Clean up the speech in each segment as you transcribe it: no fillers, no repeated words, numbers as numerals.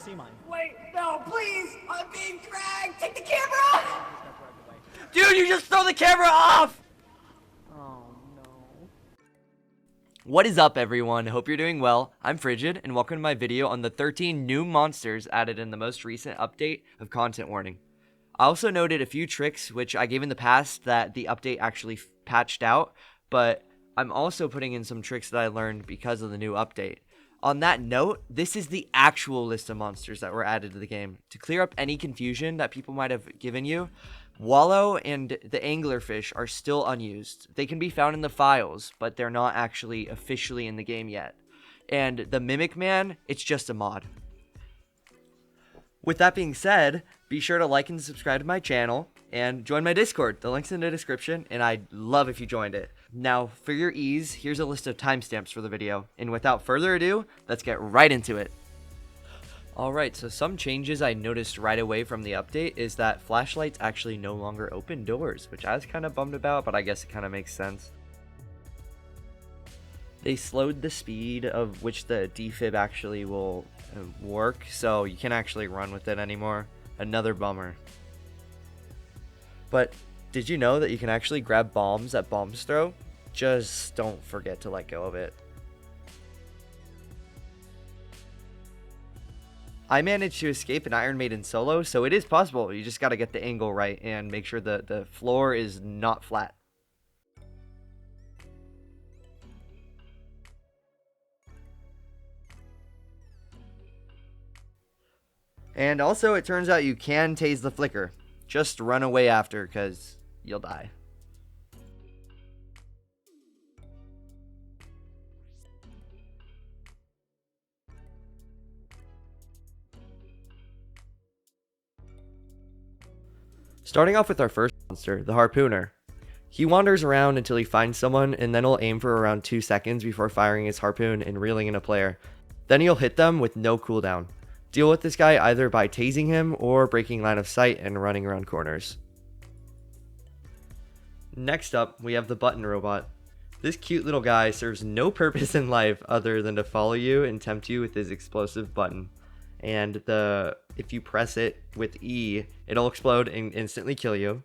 See mine. Wait, no, please! I'm being dragged! Take the camera off! Dude, you just throw the camera off! Oh no. What is up, everyone? Hope you're doing well. I'm Frigid, and welcome to my video on the 13 new monsters added in the most recent update of Content Warning. I also noted a few tricks which I gave in the past that the update actually patched out, but I'm also putting in some tricks that I learned because of the new update. On that note, this is the actual list of monsters that were added to the game. To clear up any confusion that people might have given you, Wallow and the anglerfish are still unused. They can be found in the files, but they're not actually officially in the game yet. And the Mimic Man, it's just a mod. With that being said, be sure to like and subscribe to my channel and join my Discord. The link's in the description, and I'd love if you joined it. Now, for your ease, here's a list of timestamps for the video. And without further ado, let's get right into it. Alright, so some changes I noticed right away from the update is that flashlights actually no longer open doors, which I was kind of bummed about, but I guess it kind of makes sense. They slowed the speed of which the defib actually will work, so you can't actually run with it anymore. Another bummer. But did you know that you can actually grab bombs at bombs throw? Just don't forget to let go of it. I managed to escape an Iron Maiden solo, so it is possible. You just gotta get the angle right and make sure the floor is not flat. And also, it turns out you can tase the flicker. Just run away after, because you'll die. Starting off with our first monster, the Harpooner. He wanders around until he finds someone, and then he'll aim for around 2 seconds before firing his harpoon and reeling in a player. Then he'll hit them with no cooldown. Deal with this guy either by tasing him or breaking line of sight and running around corners. Next up, we have the Button Robot. This cute little guy serves no purpose in life other than to follow you and tempt you with his explosive button. And if you press it with E, it'll explode and instantly kill you.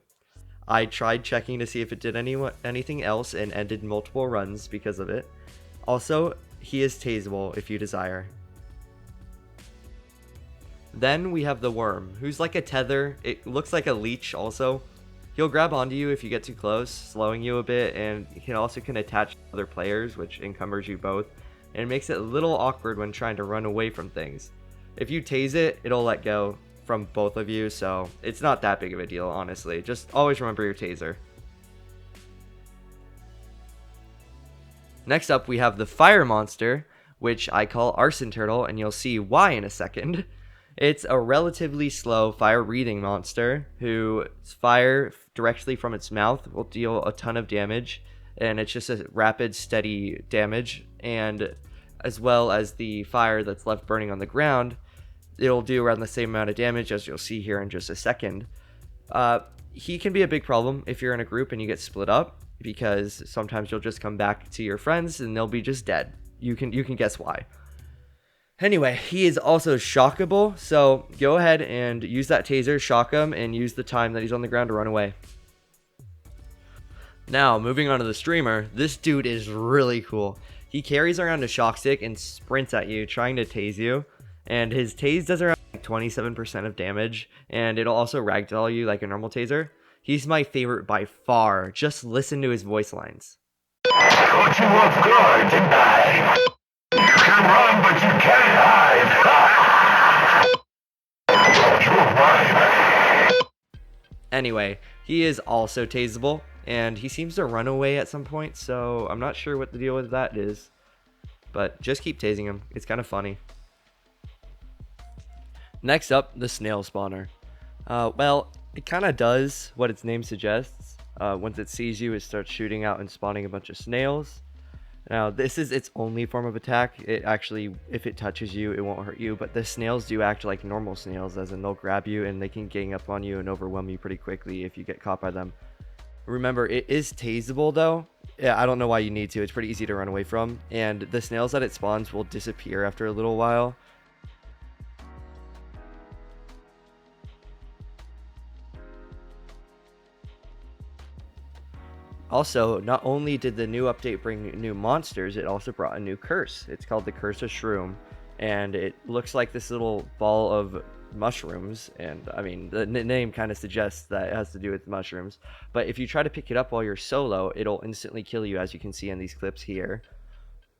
I tried checking to see if it did anything else and ended multiple runs because of it. Also, he is taseable if you desire. Then we have the Worm, who's like a tether. It looks like a leech also. He'll grab onto you if you get too close, slowing you a bit, and he can attach to other players, which encumbers you both, and it makes it a little awkward when trying to run away from things. If you tase it, it'll let go from both of you, so it's not that big of a deal, honestly. Just always remember your taser. Next up, we have the Fire Monster, which I call Arson Turtle, and you'll see why in a second. It's a relatively slow fire-breathing monster whose fire directly from its mouth will deal a ton of damage, and it's just a rapid, steady damage, and as well as the fire that's left burning on the ground, it'll do around the same amount of damage as you'll see here in just a second. He can be a big problem if you're in a group and you get split up, because sometimes you'll just come back to your friends and they'll be just dead. You can guess why. Anyway, he is also shockable, so go ahead and use that taser, shock him, and use the time that he's on the ground to run away. Now, moving on to the Streamer, this dude is really cool. He carries around a shock stick and sprints at you, trying to tase you, and his tase does around 27% of damage, and it'll also ragdoll you like a normal taser. He's my favorite by far. Just listen to his voice lines. Caught you off guard, didn't I? You can run, but you can't hide. You're mine. Anyway, he is also taseable, and he seems to run away at some point, so I'm not sure what the deal with that is. But just keep tasing him. It's kind of funny. Next up, the Snail Spawner. Well, it kind of does what its name suggests. Once it sees you, it starts shooting out and spawning a bunch of snails. Now, this is its only form of attack. It actually, if it touches you, it won't hurt you, but the snails do act like normal snails, as in they'll grab you and they can gang up on you and overwhelm you pretty quickly if you get caught by them. Remember, it is taseable though. Yeah, I don't know why you need to. It's pretty easy to run away from, and the snails that it spawns will disappear after a little while. Also, not only did the new update bring new monsters, it also brought a new curse. It's called the Curse of Shroom, and it looks like this little ball of mushrooms, and I mean, the name kind of suggests that it has to do with mushrooms, but if you try to pick it up while you're solo, it'll instantly kill you, as you can see in these clips here.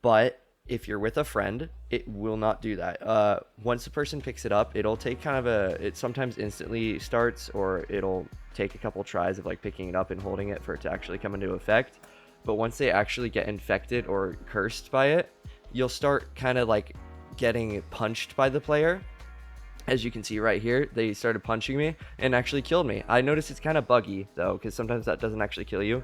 But if you're with a friend, it will not do that. Once a person picks it up, it'll take it sometimes instantly starts, or it'll take a couple tries of like picking it up and holding it for it to actually come into effect. But once they actually get infected or cursed by it, you'll start kind of like getting punched by the player. As you can see right here, they started punching me and actually killed me. I noticed it's kind of buggy though, because sometimes that doesn't actually kill you.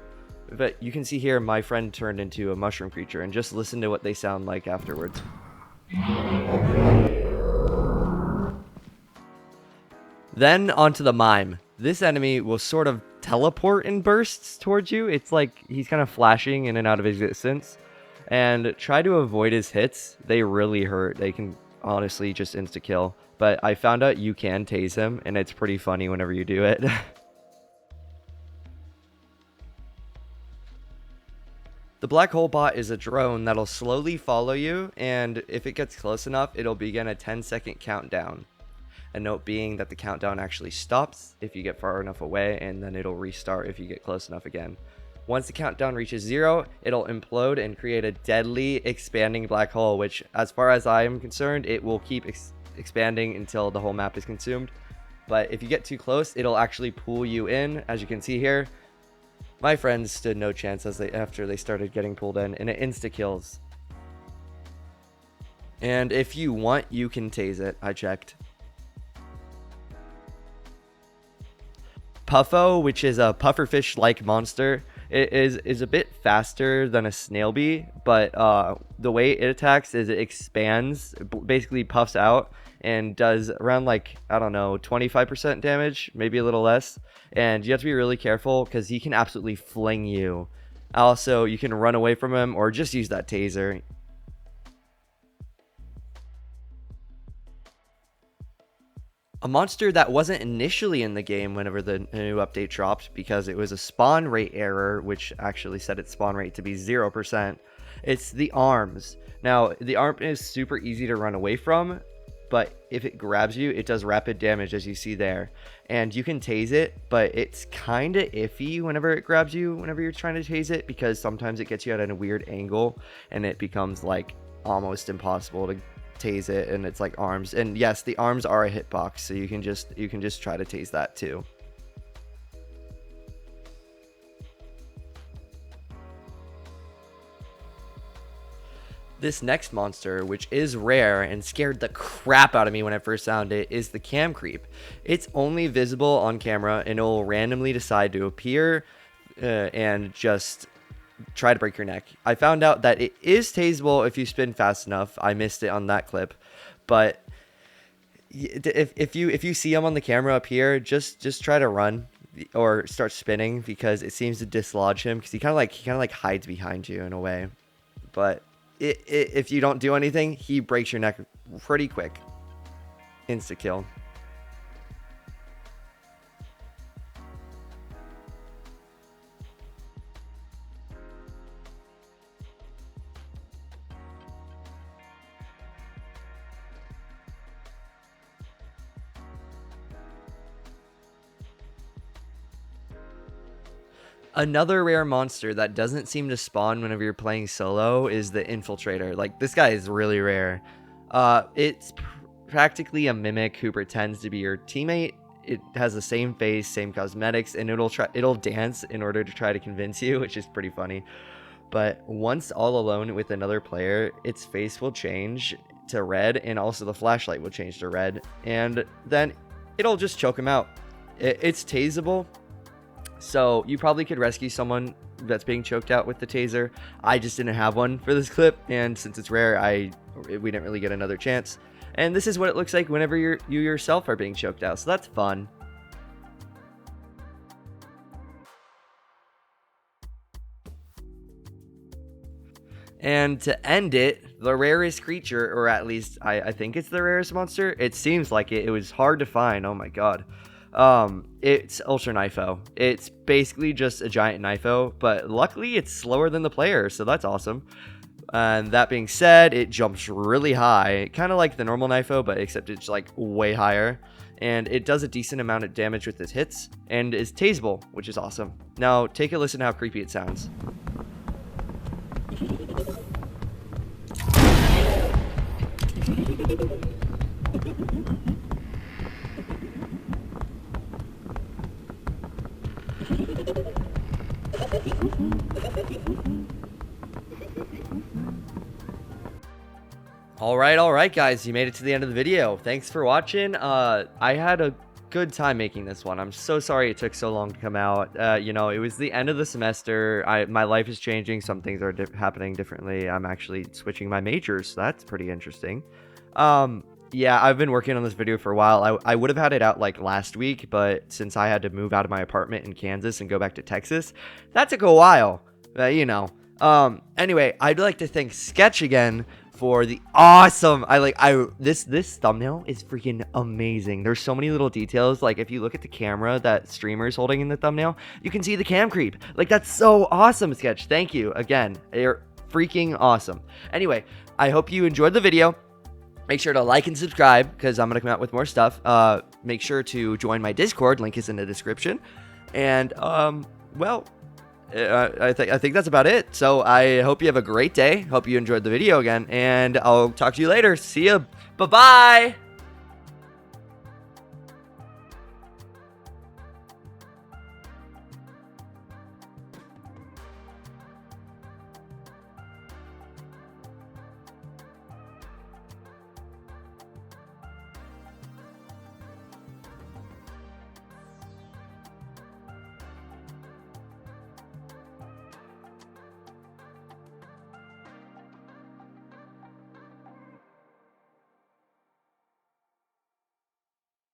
But you can see here my friend turned into a mushroom creature, and just listen to what they sound like afterwards. Then onto the Mime. This enemy will sort of teleport in bursts towards you. It's like he's kind of flashing in and out of existence. And try to avoid his hits. They really hurt. They can honestly just insta-kill. But I found out you can tase him, and it's pretty funny whenever you do it. The black hole bot is a drone that'll slowly follow you, and if it gets close enough, it'll begin a 10-second countdown. A note being that the countdown actually stops if you get far enough away, and then it'll restart if you get close enough again. Once the countdown reaches 0, it'll implode and create a deadly expanding black hole, which, as far as I am concerned, it will keep expanding until the whole map is consumed. But if you get too close, it'll actually pull you in, as you can see here. My friends stood no chance after they started getting pulled in, and it insta-kills. And if you want, you can tase it. I checked. Puffo, which is a pufferfish-like monster, it is a bit faster than a snail bee, but the way it attacks is it expands, basically puffs out, and does around like, I don't know, 25% damage, maybe a little less. And you have to be really careful because he can absolutely fling you. Also, you can run away from him or just use that taser. A monster that wasn't initially in the game whenever the new update dropped, because it was a spawn rate error, which actually set its spawn rate to be 0%. It's the arms. Now, the arm is super easy to run away from, but if it grabs you, it does rapid damage, as you see there. And you can tase it, but it's kind of iffy whenever it grabs you, whenever you're trying to tase it, because sometimes it gets you at a weird angle, and it becomes like almost impossible to tase it, and it's like arms. And yes, the arms are a hitbox, so you can just try to tase that too. This next monster, which is rare and scared the crap out of me when I first found it, is the cam creep. It's only visible on camera, and it will randomly decide to appear and just try to break your neck. I found out that it is taseable if you spin fast enough. I missed it on that clip, but if you see him on the camera up here, just try to run or start spinning, because it seems to dislodge him, because he kind of like hides behind you in a way. But if you don't do anything, he breaks your neck pretty quick. Insta kill. Another rare monster that doesn't seem to spawn whenever you're playing solo is the Infiltrator. Like, this guy is really rare. It's practically a mimic who pretends to be your teammate. It has the same face, same cosmetics, and it'll dance in order to try to convince you, which is pretty funny. But once all alone with another player, its face will change to red, and also the flashlight will change to red, and then it'll just choke him out. It's taseable. So you probably could rescue someone that's being choked out with the taser. I just didn't have one for this clip, and since it's rare, we didn't really get another chance. And this is what it looks like whenever you yourself are being choked out, so that's fun. And to end it, the rarest creature, or at least I think it's the rarest monster. It seems like it. It was hard to find. Oh my god. It's Ultra Knifo. It's basically just a giant Knifo, but luckily it's slower than the player, so that's awesome. And that being said, it jumps really high, kind of like the normal Knifo, but except it's like way higher. And it does a decent amount of damage with its hits, and is taseable, which is awesome. Now, take a listen to how creepy it sounds. All right, guys, you made it to the end of the video. Thanks for watching. I had a good time making this one. I'm so sorry it took so long to come out. You know, it was the end of the semester. My life is changing. Some things are happening differently. I'm actually switching my majors, so that's pretty interesting. Yeah, I've been working on this video for a while. I would have had it out like last week, but since I had to move out of my apartment in Kansas and go back to Texas, that took a while. You know. Anyway, I'd like to thank Sketch again for the awesome. This thumbnail is freaking amazing. There's so many little details. Like if you look at the camera that streamer's holding in the thumbnail, you can see the cam creep. Like that's so awesome, Sketch. Thank you again. You're freaking awesome. Anyway, I hope you enjoyed the video. Make sure to like and subscribe because I'm gonna come out with more stuff. Make sure to join my Discord. Link is in the description. And well, I think that's about it. So I hope you have a great day. Hope you enjoyed the video again, and I'll talk to you later. See ya. Bye bye.